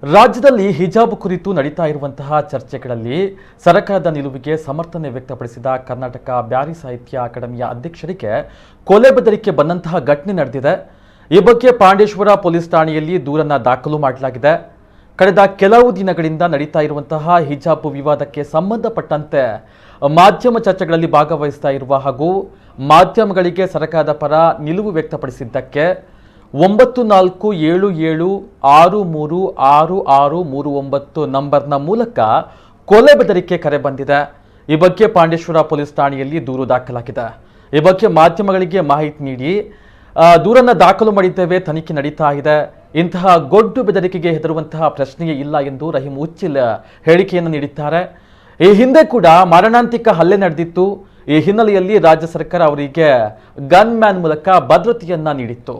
ರಾಜ್ಯದಲ್ಲಿ ಹಿಜಾಬ್ ಕುರಿತು ನಡೀತಾ ಇರುವಂತಹ ಚರ್ಚೆಗಳಲ್ಲಿ ಸರ್ಕಾರದ ನಿಲುವಿಗೆ ಸಮರ್ಥನೆ ವ್ಯಕ್ತಪಡಿಸಿದ ಕರ್ನಾಟಕ ಬ್ಯಾರಿ ಸಾಹಿತ್ಯ ಅಕಾಡೆಮಿಯ ಅಧ್ಯಕ್ಷರಿಗೆ ಕೊಲೆ ಬೆದರಿಕೆ ಬಂದಂತಹ ಘಟನೆ ನಡೆದಿದೆ. ಈ ಬಗ್ಗೆ ಪಾಂಡೇಶ್ವರ ಪೊಲೀಸ್ ಠಾಣೆಯಲ್ಲಿ ದೂರನ್ನ ದಾಖಲು ಮಾಡಲಾಗಿದೆ. ಕಳೆದ ಕೆಲವು ದಿನಗಳಿಂದ ನಡೀತಾ ಇರುವಂತಹ ಹಿಜಾಬ್ ವಿವಾದಕ್ಕೆ ಸಂಬಂಧಪಟ್ಟಂತೆ ಮಾಧ್ಯಮ ಚರ್ಚೆಗಳಲ್ಲಿ ಭಾಗವಹಿಸ್ತಾ ಇರುವ ಹಾಗೂ ಮಾಧ್ಯಮಗಳಿಗೆ ಸರ್ಕಾರದ ಪರ ನಿಲುವು ವ್ಯಕ್ತಪಡಿಸಿದ್ದಕ್ಕೆ 9477636639 ನಂಬರ್ನ ಮೂಲಕ ಕೊಲೆ ಬೆದರಿಕೆ ಕರೆ ಬಂದಿದೆ. ಈ ಬಗ್ಗೆ ಪಾಂಡೇಶ್ವರ ಪೊಲೀಸ್ ಠಾಣೆಯಲ್ಲಿ ದೂರು ದಾಖಲಾಗಿದೆ. ಈ ಬಗ್ಗೆ ಮಾಧ್ಯಮಗಳಿಗೆ ಮಾಹಿತಿ ನೀಡಿ ದೂರನ್ನ ದಾಖಲು ಮಾಡಿದ್ದೇವೆ, ತನಿಖೆ ನಡೀತಾ ಇದೆ. ಇಂತಹ ಗೊಡ್ಡು ಬೆದರಿಕೆಗೆ ಹೆದರುವಂತಹ ಪ್ರಶ್ನೆಯೇ ಇಲ್ಲ ಎಂದು ರಹೀಂ ಉಚ್ಚಿಲ್ ಹೇಳಿಕೆಯನ್ನು ನೀಡಿದ್ದಾರೆ. ಈ ಹಿಂದೆ ಕೂಡ ಮಾರಣಾಂತಿಕ ಹಲ್ಲೆ ನಡೆದಿತ್ತು. ಈ ಹಿನ್ನೆಲೆಯಲ್ಲಿ ರಾಜ್ಯ ಸರ್ಕಾರ ಅವರಿಗೆ ಗನ್ ಮ್ಯಾನ್ ಮೂಲಕ ಭದ್ರತೆಯನ್ನ ನೀಡಿತ್ತು.